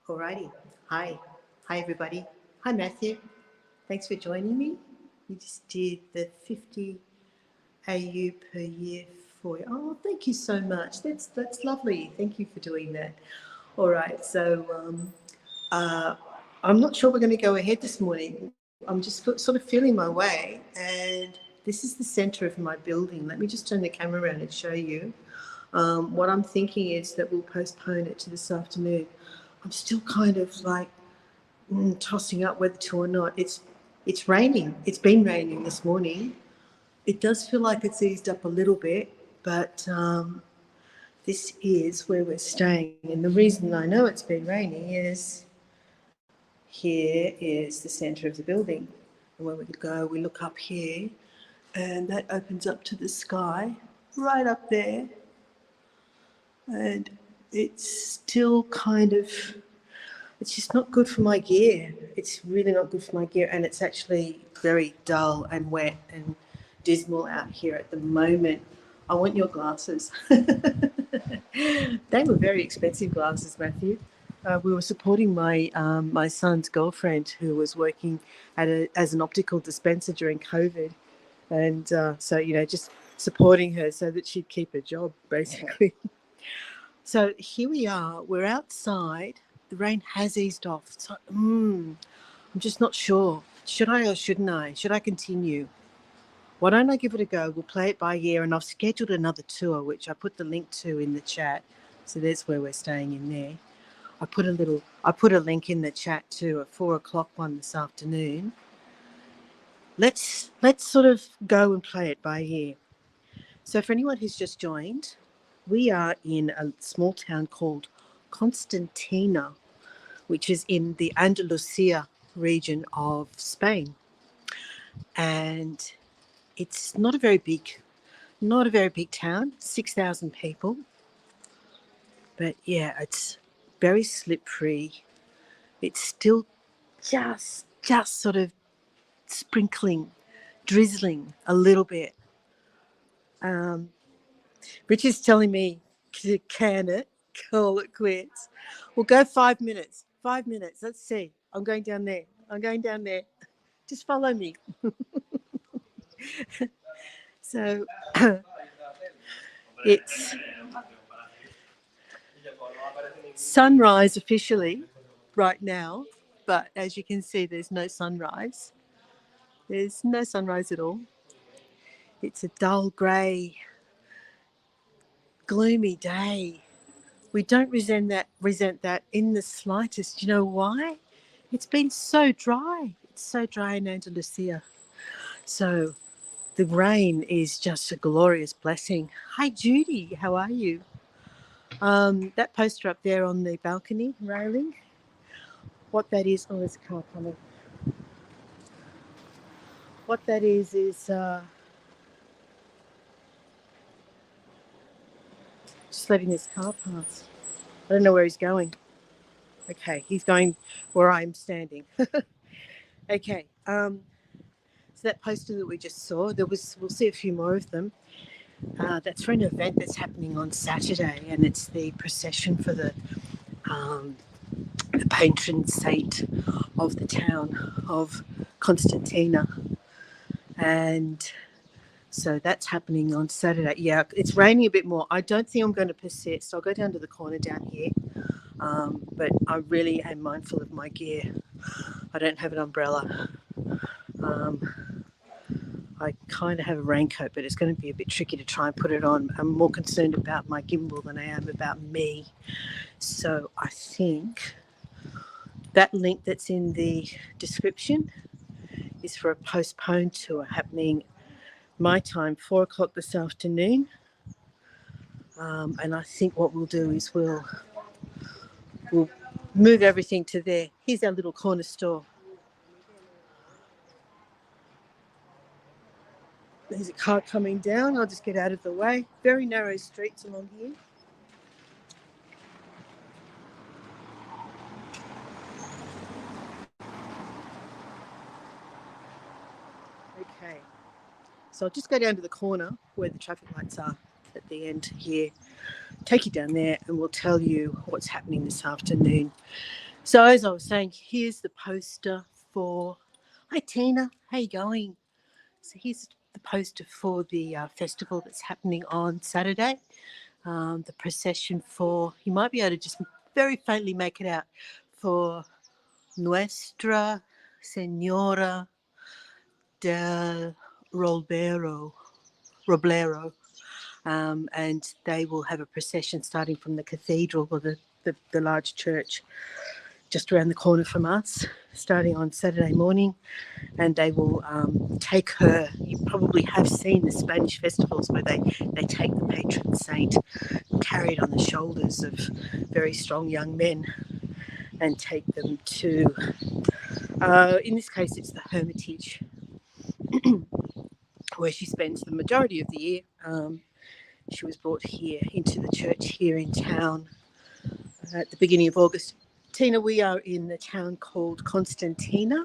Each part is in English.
Alrighty. Hi. Hi, everybody. Hi, Matthew. Thanks for joining me. We just did the 50 AU per year for you. Oh, thank you so much. That's lovely. Thank you for doing that. All right. Uh, I'm not sure we're going to go ahead this morning. I'm just sort of feeling my way, and this is the center of my building. Let me just turn the camera around and show you. What I'm thinking is that we'll postpone it to this afternoon. I'm still kind of like tossing up whether to or not. It's raining. It's been raining this morning. It does feel like it's eased up a little bit, but this is where we're staying. And the reason I know it's been raining is here is the centre of the building. And when we go, we look up here, and that opens up to the sky right up there. And it's still kind of, it's just not good for my gear. It's really not good for my gear, and it's actually very dull and wet and dismal out here at the moment. I want your glasses. They were very expensive glasses, Matthew. We were supporting my son's girlfriend who was working as an optical dispenser during COVID, and so just supporting her so that she'd keep her job, basically. So here we are. We're outside. The rain has eased off. So I'm just not sure. Should I or shouldn't I? Should I continue? Why don't I give it a go? We'll play it by ear, and I've scheduled another tour, which I put the link to in the chat. So that's where we're staying in there. I put a link in the chat too, a 4:00 one this afternoon. Let's sort of go and play it by ear. So for anyone who's just joined, we are in a small town called Constantina, which is in the Andalusia region of Spain. And it's not a very big town, 6,000 people. But yeah, it's very slippery. It's still just sort of sprinkling, drizzling a little bit. Richard's telling me to can it, call it quits. We'll go 5 minutes. 5 minutes. Let's see. I'm going down there. Just follow me. So it's sunrise officially right now, but as you can see, there's no sunrise. There's no sunrise at all. It's a dull grey, gloomy day. We don't resent that in the slightest. Do you know why? It's been so dry. It's so dry in Andalusia. So the rain is just a glorious blessing. Hi, Judy. How are you? That poster up there on the balcony railing, what that is, oh, there's a car coming. What that is just letting this car pass. I don't know where he's going. Okay, he's going where I'm standing. Okay, so that poster that we just saw, we'll see a few more of them. That's for an event that's happening on Saturday, and it's the procession for the patron saint of the town of Constantina. And so that's happening on Saturday. Yeah, it's raining a bit more. I don't think I'm going to persist. I'll go down to the corner down here. But I really am mindful of my gear. I don't have an umbrella. I kind of have a raincoat, but it's going to be a bit tricky to try and put it on. I'm more concerned about my gimbal than I am about me. So I think that link that's in the description is for a postponed tour happening my time, 4:00 this afternoon. And I think what we'll do is we'll move everything to there. Here's our little corner store. There's a car coming down. I'll just get out of the way. Very narrow streets along here. Okay. So I'll just go down to the corner where the traffic lights are at the end here. Take you down there and we'll tell you what's happening this afternoon. So as I was saying, here's the poster for. Hi Tina, how you going? So here's the poster for the festival that's happening on Saturday. The procession for, you might be able to just very faintly make it out, for Nuestra Senora del Roblero. And they will have a procession starting from the cathedral, or the large church just around the corner from us, starting on Saturday morning. And they will take her. You probably have seen the Spanish festivals where they take the patron saint carried on the shoulders of very strong young men and take them to, in this case, it's the Hermitage, where she spends the majority of the year. She was brought here into the church here in town at the beginning of August. Tina, we are in the town called Constantina.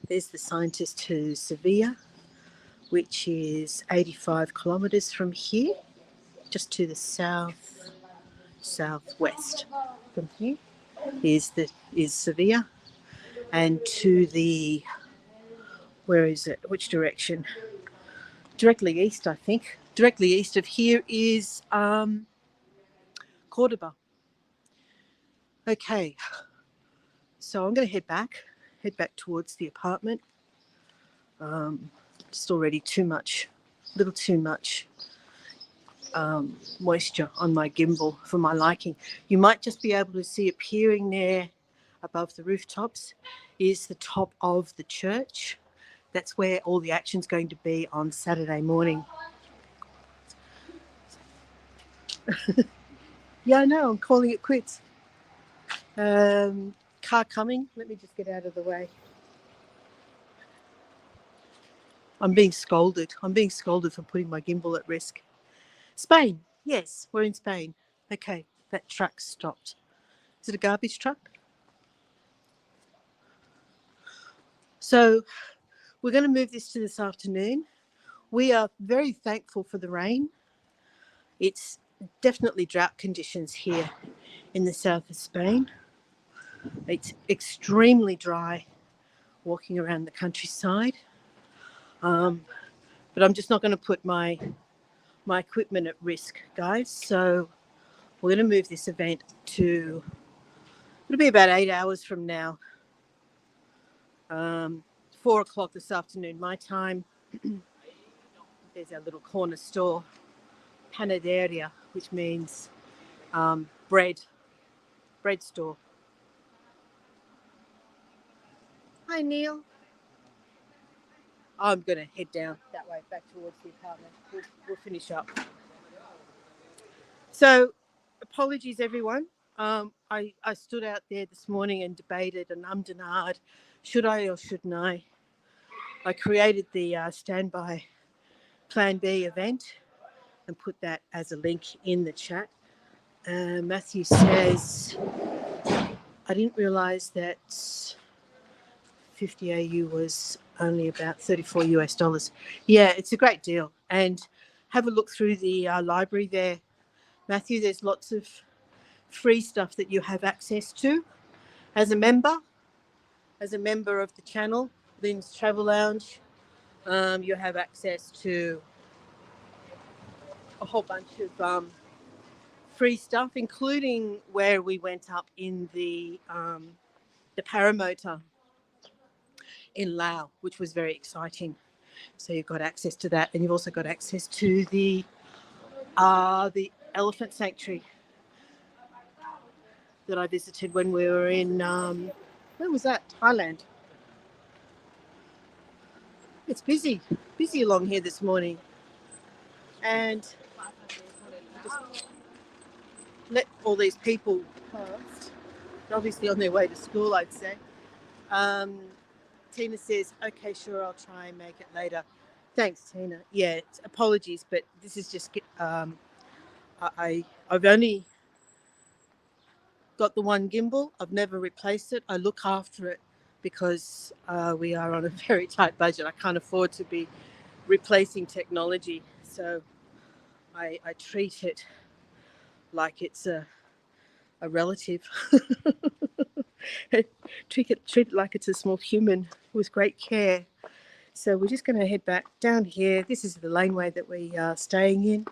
There's the sign to Sevilla, which is 85 kilometres from here, just to the southwest from here is Sevilla, and to the, where is it? Which direction? Directly east, I think. Directly east of here is Cordoba. Okay, so I'm going to head back towards the apartment. Just already a little too much moisture on my gimbal for my liking. You might just be able to see appearing there above the rooftops is the top of the church. That's where all the action's going to be on Saturday morning. Yeah, I know, I'm calling it quits. Car coming. Let me just get out of the way. I'm being scolded. For putting my gimbal at risk. Spain. Yes, we're in Spain. Okay, that truck stopped. Is it a garbage truck? So we're going to move this to this afternoon. We are very thankful for the rain. It's definitely drought conditions here in the south of Spain. It's extremely dry walking around the countryside. But I'm just not going to put my equipment at risk, guys. So we're going to move this event to, it'll be about 8 hours from now. 4 o'clock this afternoon, my time. There's our little corner store, panaderia, which means bread store. Hi, Neil. I'm going to head down that way, back towards the apartment. We'll finish up. So, apologies, everyone. I stood out there this morning and debated and ummed and ahed, should I or shouldn't I? I created the standby Plan B event and put that as a link in the chat. Matthew says, I didn't realise that 50 AU was only about $34 US. Yeah, it's a great deal. And have a look through the library there, Matthew. There's lots of free stuff that you have access to as a member of the channel, Lynn's Travel Lounge. You have access to a whole bunch of free stuff, including where we went up in the paramotor in Laos, which was very exciting. So you've got access to that, and you've also got access to the elephant sanctuary that I visited when we were in where was that? Thailand. It's busy along here this morning, and just let all these people pass. Obviously on their way to school, I'd say. Tina says, okay, sure, I'll try and make it later. Thanks, Tina. Yeah, apologies, but this is just, I've only got the one gimbal. I've never replaced it. I look after it because we are on a very tight budget. I can't afford to be replacing technology. So I treat it like it's a relative. treat it like it's a small human with great care. So we're just going to head back down here. This is the laneway that we are staying in.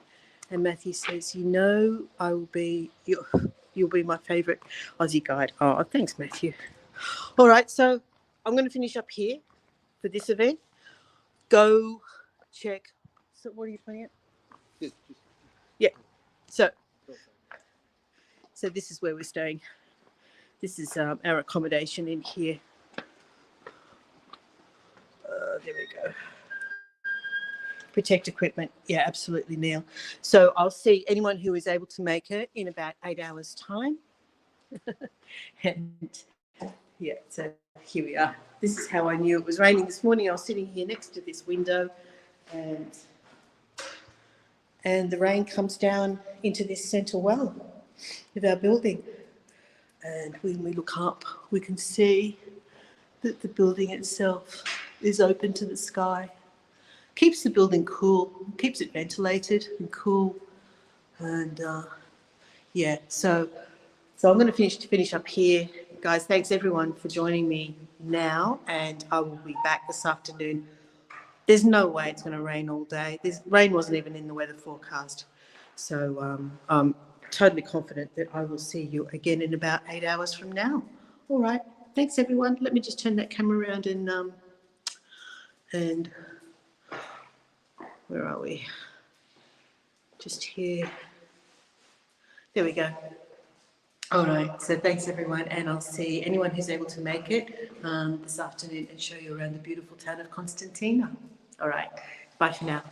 And Matthew says, I will be, you'll be my favourite Aussie guide. Oh, thanks, Matthew. All right, so I'm going to finish up here for this event. Go check. So what are you pointing at? Yeah. So this is where we're staying. This is our accommodation in here. There we go. Protect equipment. Yeah, absolutely, Neil. So I'll see anyone who is able to make it in about 8 hours' time. And yeah, so here we are. This is how I knew it was raining this morning. I was sitting here next to this window, and the rain comes down into this centre well of our building. And when we look up, we can see that the building itself is open to the sky. Keeps the building cool, keeps it ventilated and cool. And yeah, so I'm going to finish up here. Guys, thanks everyone for joining me now, and I will be back this afternoon. There's no way it's going to rain all day. Rain wasn't even in the weather forecast. So I'm totally confident that I will see you again in about 8 hours from now. All right. Thanks, everyone. Let me just turn that camera around and where are we? Just here. There we go. All right. So thanks, everyone. And I'll see anyone who's able to make it this afternoon and show you around the beautiful town of Constantina. All right. Bye for now.